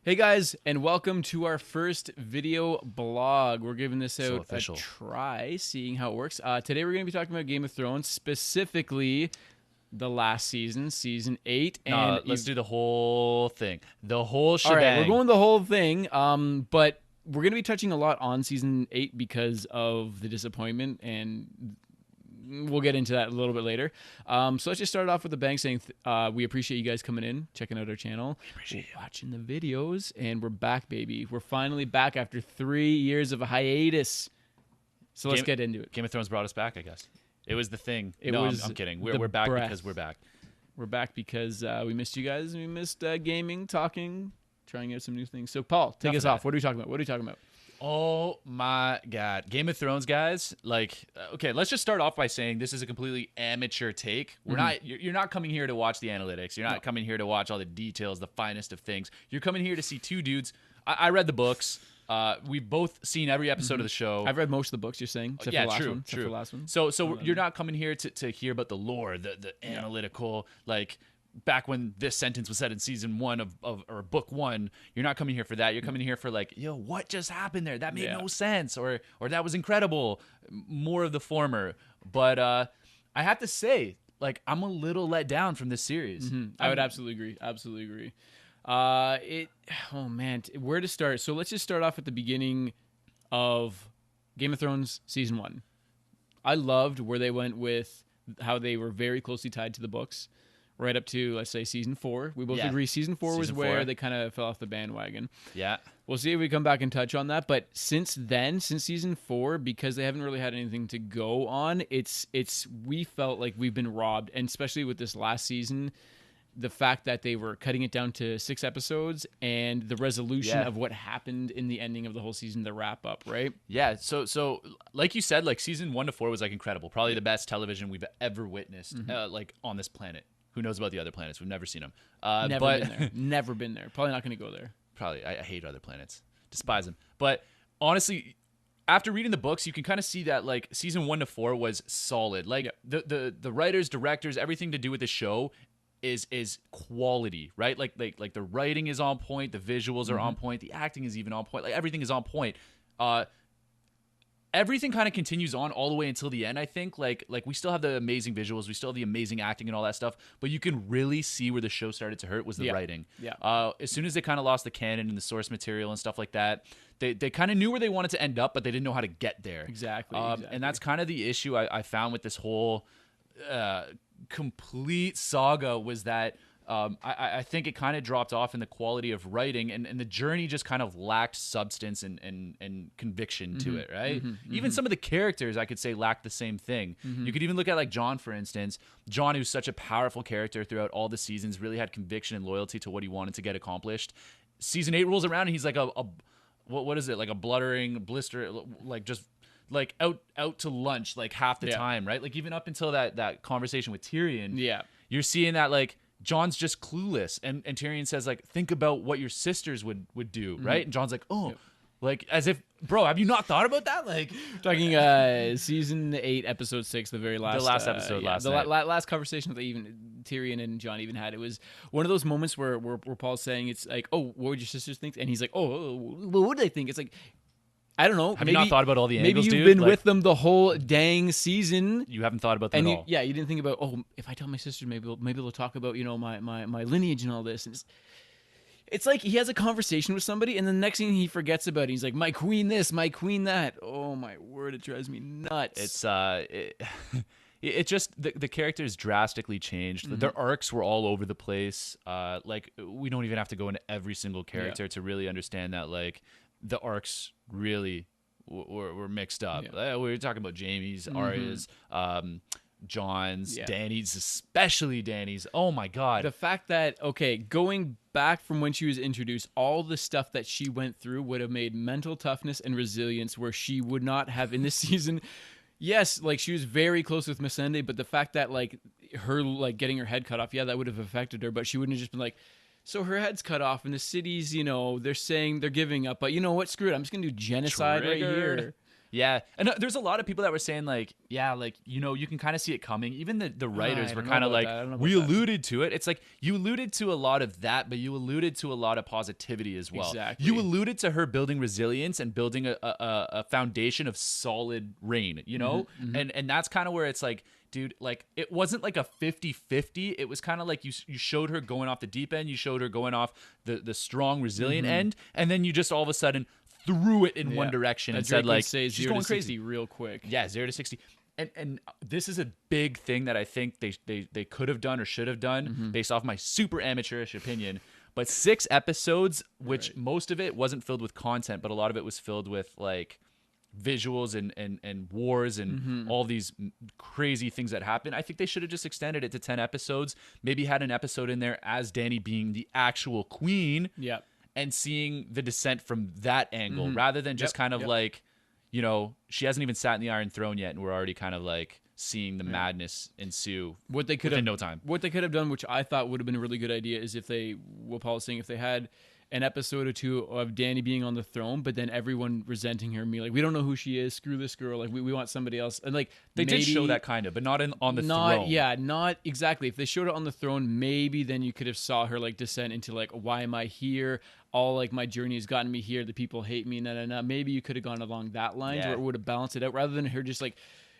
Hey guys, and welcome to our first video blog. We're giving this So out official. a try, seeing how it works. Today we're going to be talking about Game of Thrones, specifically the last season, season 8. No, let's do the whole thing. The whole All right, we're shebang. going the whole thing, but we're going to be touching a lot on season 8 because of the disappointment, and we'll get into that a little bit later. So let's just start off with the bang saying we appreciate you guys coming in, checking out our channel, watching the videos, and we're back, baby. We're finally back after 3 years of a hiatus. So let's get into it. Game of Thrones brought us back, I guess. It was the thing. It No, was I'm kidding. the We're back breath. because we're back. We're back because we missed you guys. We missed gaming, talking, trying out some new things. So Paul, take Enough us of off. that. What are we talking about? What are we talking about? Oh my God. Game of Thrones, guys. Like, okay, let's just start off by saying this is a completely amateur take. We're not, you're not coming here to watch the analytics. You're not coming here to watch all the details, the finest of things. You're coming here to see two dudes. I read the books. We've both seen every episode of the show. I've read most of the books you're saying, except for the last one. Except for the last one. So you're not coming here to hear about the lore, the analytical, like back when this sentence was said in season 1 of or book 1. You're not coming here for that. You're coming here for like, yo, what just happened there? That made no sense, or that was incredible. More of the former. But I have to say, like, I'm a little let down from this series. I would absolutely agree. Absolutely agree. Oh man, where to start? So let's just start off at the beginning of Game of Thrones season 1. I loved where they went with how they were very closely tied to the books, right up to, let's say, season 4. We both Yeah. agree season 4 was Season where 4. they kind of fell off the bandwagon. Yeah. We'll see if we come back and touch on that. But since then, since season 4, because they haven't really had anything to go on, we felt like we've been robbed, and especially with this last season, the fact that they were cutting it down to 6 episodes and the resolution Yeah. of what happened in the ending of the whole season, the wrap up, right? Yeah, so like you said, like season 1 to 4 was like incredible, probably the best television we've ever witnessed, like on this planet. Who knows about the other planets? We've never seen them. Never been there. Never been there. Probably not going to go there. Probably, I hate other planets, despise them. But honestly, after reading the books, you can kind of see that like season 1 to 4 was solid. Like the writers, directors, everything to do with the show is quality, right? Like the writing is on point, the visuals are on point, the acting is even on point, like everything is on point. Everything kind of continues on all the way until the end, I think. Like we still have the amazing visuals, we still have the amazing acting and all that stuff, but you can really see where the show started to hurt was the writing. Yeah. As soon as they kind of lost the canon and the source material and stuff like that, they kind of knew where they wanted to end up, but they didn't know how to get there. Exactly. And that's kind of the issue I found with this whole complete saga was that I think it kind of dropped off in the quality of writing, and the journey just kind of lacked substance and conviction to it, right? Even some of the characters, I could say, lacked the same thing. You could even look at like Jon, for instance. Jon, who's such a powerful character throughout all the seasons, really had conviction and loyalty to what he wanted to get accomplished. Season 8 rolls around and he's like what is it, like a bluttering blister, like just like out to lunch like half the time, right? Like even up until that conversation with Tyrion, you're seeing that like Jon's just clueless, and Tyrion says like, think about what your sisters would do, right? And Jon's like, oh, like as if, bro, have you not thought about that? Like talking season 8, episode 6, the very last episode last the night. last conversation that even Tyrion and Jon even had. It was one of those moments where Paul's saying, it's like, oh, what would your sisters think? And he's like, oh, what would they think? It's like, I don't know. Have you not thought about all the angles, maybe you've dude? been Like, with them the whole dang season. you haven't thought about them And at all. you didn't think about, oh, if I tell my sister, maybe they'll talk about, my lineage and all this. And it's like he has a conversation with somebody, and the next thing he forgets about it. He's like, my queen this, my queen that. Oh my word, it drives me nuts. It's it just the characters drastically changed. Their arcs were all over the place. Like we don't even have to go into every single character to really understand that like the arcs really were mixed up. We were talking about Jaime's, Arya's, Jon's, Dany's, especially Dany's. Oh my God. The fact that, okay, going back from when she was introduced, all the stuff that she went through would have made mental toughness and resilience where she would not have in this season. Yes, like she was very close with Missandei, but the fact that like her like getting her head cut off, that would have affected her, but she wouldn't have just been like, so her head's cut off and the cities, they're saying they're giving up, but you know what? Screw it. I'm just going to do genocide right here. Yeah, and there's a lot of people that were saying like, yeah, like you can kind of see it coming. Even the writers I were don't know kind of about like, that. I don't know we about that. alluded to it. It's like you alluded to a lot of that, but you alluded to a lot of positivity as well. Exactly. You alluded to her building resilience and building a foundation of solid rain. And that's kind of where it's like, dude, like it wasn't like a 50-50. It was kind of like you showed her going off the deep end, you showed her going off the strong resilient end, and then you just all of a sudden threw it in one direction and said like, say she's 0 going to 60 crazy real quick. Yeah, 0 to 60. And this is a big thing that I think they could have done or should have done based off my super amateurish opinion. But 6 episodes, which most of it wasn't filled with content, but a lot of it was filled with like visuals and wars and all these crazy things that happen. I think they should have just extended it to 10 episodes. Maybe had an episode in there as Dany being the actual queen. Yeah. And seeing the descent from that angle rather than just kind of like, she hasn't even sat in the Iron Throne yet, and we're already kind of like seeing the madness ensue What they could within have no time. What they could have done, which I thought would have been a really good idea, is if they, what Paul was saying, if they had an episode or two of Dany being on the throne, but then everyone resenting her and being like, we don't know who she is, screw this girl, like we want somebody else. And like They did show that kind of, but not on the throne. Yeah, not exactly. If they showed it on the throne, maybe then you could have saw her like descend into like, why am I here? All like my journey has gotten me here. The people hate me. Maybe you could have gone along that line where it would have balanced it out rather than her just like,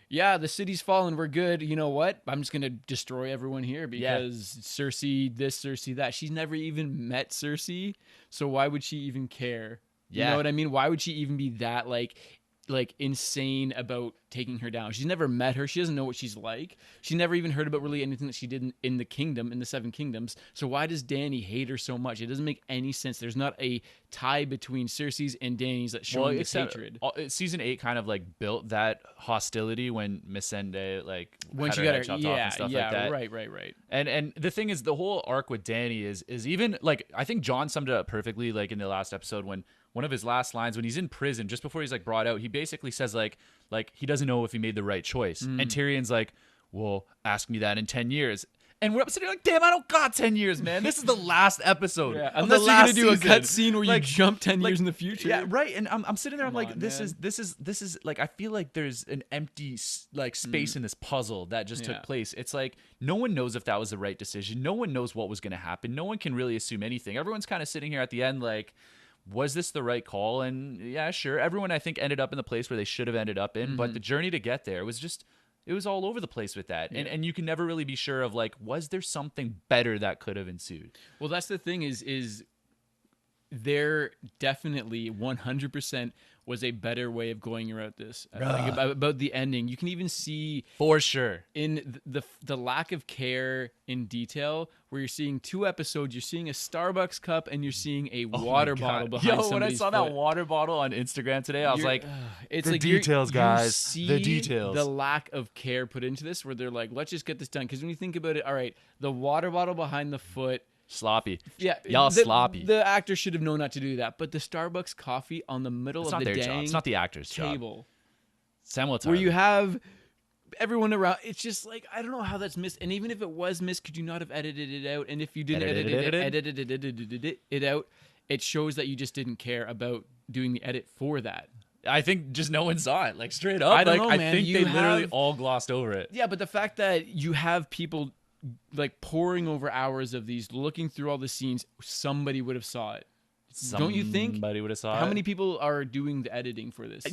yeah, the city's fallen. We're good. You know what? I'm just going to destroy everyone here because Cersei this, Cersei that. She's never even met Cersei. So why would she even care? You know what I mean? Why would she even be that like insane about taking her down? She's never met her. She doesn't know what she's like. She never even heard about really anything that she did in the kingdom, in the 7 kingdoms. So why does Dany hate her so much? It doesn't make any sense. There's not a tie between Cersei's and Dany's that's showing this hatred. Season 8 kind of like built that hostility when Missandei like when had she her got head her, chopped off and stuff like that. Right. And the thing is, the whole arc with Dany is even like, I think John summed it up perfectly like in the last episode when one of his last lines when he's in prison, just before he's like brought out, he basically says like he doesn't know if he made the right choice. And Tyrion's like, well, ask me that in 10 years. And we're sitting like, damn, I don't got 10 years, man. This is the last episode. Unless you're going to do a cut scene where you jump 10 years in the future. Yeah, right. And I'm sitting there, I'm like, this is like, I feel like there's an empty like space in this puzzle that just took place. It's like, no one knows if that was the right decision. No one knows what was going to happen. No one can really assume anything. Everyone's kind of sitting here at the end like, was this the right call? And yeah, sure. Everyone, I think, ended up in the place where they should have ended up in. But the journey to get there was just, it was all over the place with that. And you can never really be sure of like, was there something better that could have ensued? Well, that's the thing is there definitely 100% was a better way of going about this. Like about the ending. You can even see for sure in the lack of care in detail where you're seeing 2 episodes, you're seeing a Starbucks cup and you're seeing a water bottle behind somebody's when I saw foot. that water bottle on Instagram today, I was like, it's the like details, guys. You see the details. The lack of care put into this where they're like, let's just get this done. Because when you think about it, all right, the water bottle behind the foot, sloppy. Yeah, y'all sloppy. The actor should have known not to do that. But the Starbucks coffee on the middle it's of not the their dang job. It's not the actor's table, job. Samuel Tarly. where you have everyone around. It's just like, I don't know how that's missed. And even if it was missed, could you not have edited it out? And if you didn't edit it out, it shows that you just didn't care about doing the edit for that. I think just no one saw it. Like straight up. I don't know, man. I think You they literally have- all glossed over it. Yeah, but the fact that you have people like pouring over hours of these, looking through all the scenes, somebody would have saw it. Don't you think? Somebody would have saw it. How many people are doing the editing for this?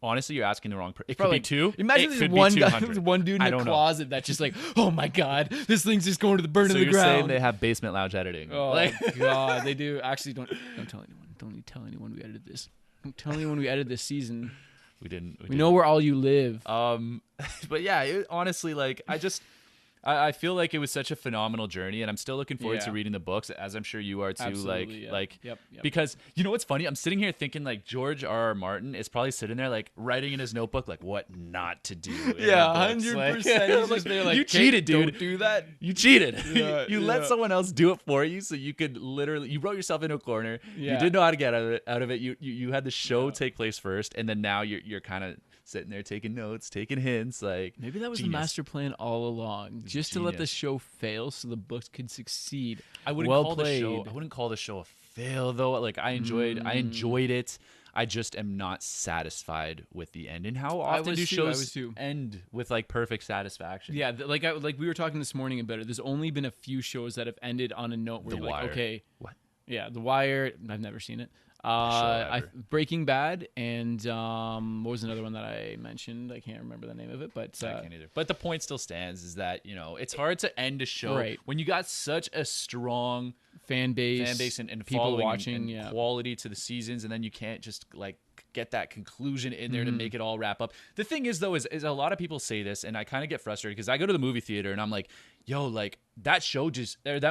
Honestly, you're asking the wrong person. It Probably could be 2. Imagine it there's could one be guy, 200. one dude I in the don't know. closet that's just like, oh my god, this thing's just going to the burn So of the you're ground. saying they have basement lounge editing? Oh Like, god, they do. Actually, don't tell anyone. Don't you tell anyone we edited this. Don't tell anyone we edited this season. we didn't. We know where all you live. But yeah, honestly, like I feel like it was such a phenomenal journey, and I'm still looking forward to reading the books, as I'm sure you are too. Absolutely, Yep. Because you know what's funny? I'm sitting here thinking like George R.R. Martin is probably sitting there like writing in his notebook like what not to do. in Yeah, the 100%. books. He's just there like, you "Okay, cheated, dude. Don't do that. You cheated. Yeah, you let someone else do it for you, so you could literally you wrote yourself into a corner. Yeah. You didn't know how to get out of it. You had the show take place first, and then now you're kind of sitting there taking notes, taking hints. Like Maybe that was genius. the master plan all along, just to let the Genius. show fail so the books could succeed. I wouldn't Well call played. the show. I wouldn't call the show a fail though. Like I enjoyed it. I just am not satisfied with the end. And how I often was do too, I was shows too. end with like perfect satisfaction? Yeah, like we were talking this morning about it. There's only been a few shows that have ended on a note where The you're like, Wire. okay, What? yeah, The Wire. I've never seen it. ever. Breaking Bad, and what was another one that I mentioned? I can't remember the name of it, but I can't either. But the point still stands is that, it's hard to end a show Right. when you got such a strong fan base and people following watching, and yeah. quality to the seasons, and then you can't just like get that conclusion in there to make it all wrap up. The thing is though, is a lot of people say this, and I kind of get frustrated because I go to the movie theater and I'm like, yo, like that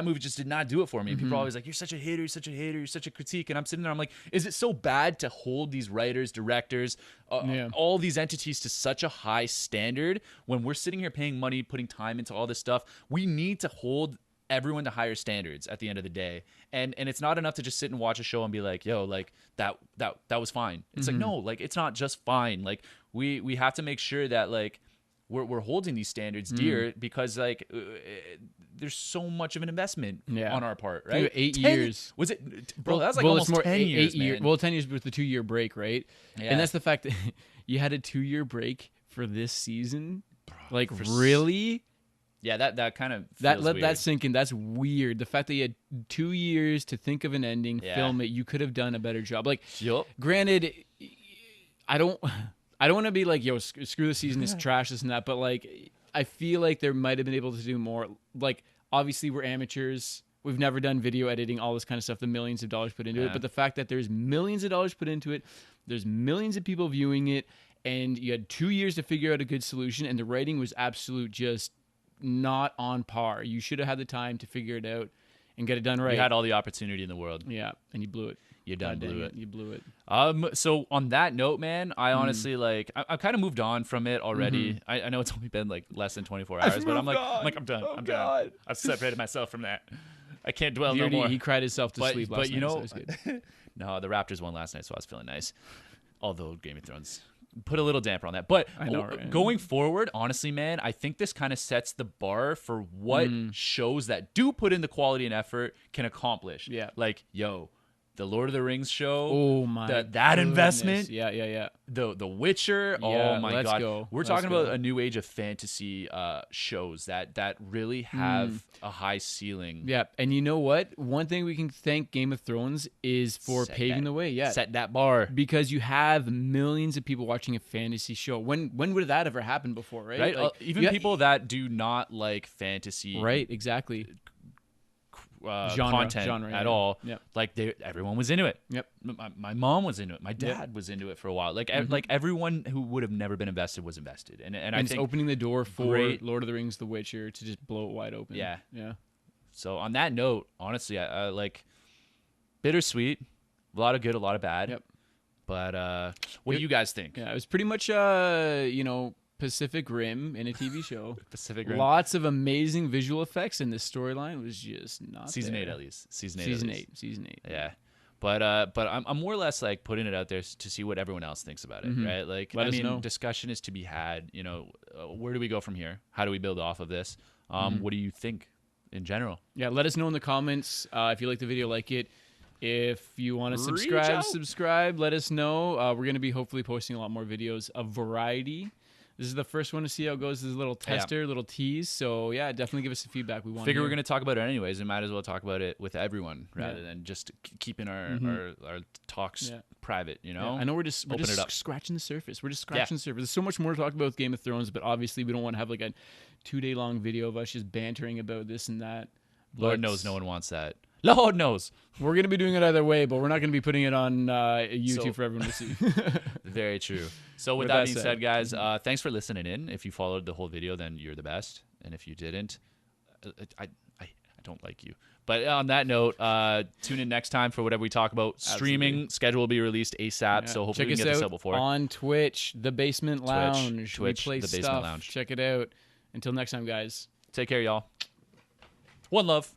movie just did not do it for me. And people are always like, you're such a hater, you're such a hater, you're such a critique. And I'm sitting there, I'm like, is it so bad to hold these writers, directors, all these entities to such a high standard when we're sitting here paying money, putting time into all this stuff? We need to hold everyone to higher standards at the end of the day, and it's not enough to just sit and watch a show and be like, yo, like that was fine. It's like, no, like it's not just fine. Like we have to make sure that like we're holding these standards dear, because like there's so much of an investment on our part, right? Dude, 8 years. Was it, bro? That was like Well, almost it's more 10 years, years. man. Well, 10 years with the 2 year break, right? Yeah. And that's the fact that you had a 2 year break for this season. Like really? Yeah, that kind of Let weird. that sink in. That's weird. The fact that you had 2 years to think of an ending, film it, you could have done a better job. Like, granted, I don't want to be like, yo, screw the season, it's trash, this and that. But like, I feel like there might have been able to do more. Like, obviously, we're amateurs. We've never done video editing, all this kind of stuff. The millions of dollars put into it, but the fact that there's millions of dollars put into it, there's millions of people viewing it, and you had 2 years to figure out a good solution, and the writing was absolute just not on par. You should have had the time to figure it out and get it done right. You had all the opportunity in the world. Yeah, and you blew it. You done blew it. You blew it. So on that note, man, I honestly like I've kind of moved on from it already. I know it's only been like less than 24 hours, but I'm done. I'm done. I've separated myself from that. I can't dwell no more. He cried himself to sleep last night. But So it was good. no, the Raptors won last night, so I was feeling nice. Although Game of Thrones put a little damper on that. But I know, right? Going forward, honestly, man, I think this kind of sets the bar for what shows that do put in the quality and effort can accomplish. Yeah. Like, yo, the Lord of the Rings show. Oh my that investment. Yeah. The Witcher. Yeah, Oh my let's god. go. We're talking about a new age of fantasy shows that really have a high ceiling. Yeah, and you know what? One thing we can thank Game of Thrones is for paving the way. Yeah, Set that bar. because you have millions of people watching a fantasy show. When would that ever happen before, right? Right? Like, Even people that do not like fantasy right, exactly. content at all. Yep. Like everyone was into it. Yep. My mom was into it. My dad was into it for a while. Like like everyone who would have never been invested was invested. And I it's think opening the door for great- Lord of the Rings, The Witcher to just blow it wide open. Yeah. Yeah. so. On that note, honestly, I like bittersweet. A lot of good, a lot of bad. Yep. But what do you guys think? Yeah, it was pretty much Pacific Rim in a TV show. Pacific Rim. Lots of amazing visual effects, and the storyline was just not Season there. 8 at least. Season 8. Season 8. Yeah. But I'm more or less like putting it out there to see what everyone else thinks about it, right? Like, Let us know. discussion is to be had. Where do we go from here? How do we build off of this? What do you think in general? Yeah, let us know in the comments if you like the video, like it. If you want to Reach subscribe, out. let us know. We're going to be hopefully posting a lot more videos of variety. This is the first one to see how it goes. This is a little tester, little tease. So, yeah, definitely give us some feedback. We want Figure we're going to talk about it anyways. We might as well talk about it with everyone rather than just keeping our talks private, you know? Yeah, I know we're just Open it up. scratching the surface. We're just scratching the surface. There's so much more to talk about with Game of Thrones, but obviously we don't want to have like a 2-day long video of us just bantering about this and that. Lord knows no one wants that. Lord knows. We're going to be doing it either way, but we're not going to be putting it on YouTube So- for everyone to see. Very true. So with With that that being said, said, guys, thanks for listening in. If you followed the whole video, then you're the best. And if you didn't, I don't like you. But on that note, tune in next time for whatever we talk about. Streaming schedule will be released ASAP. Yeah. So hopefully Check we us can get this out out before. on Twitch, The Basement Lounge. Twitch, we play The Basement stuff. Lounge. Check it out. Until next time, guys. Take care, y'all. One love.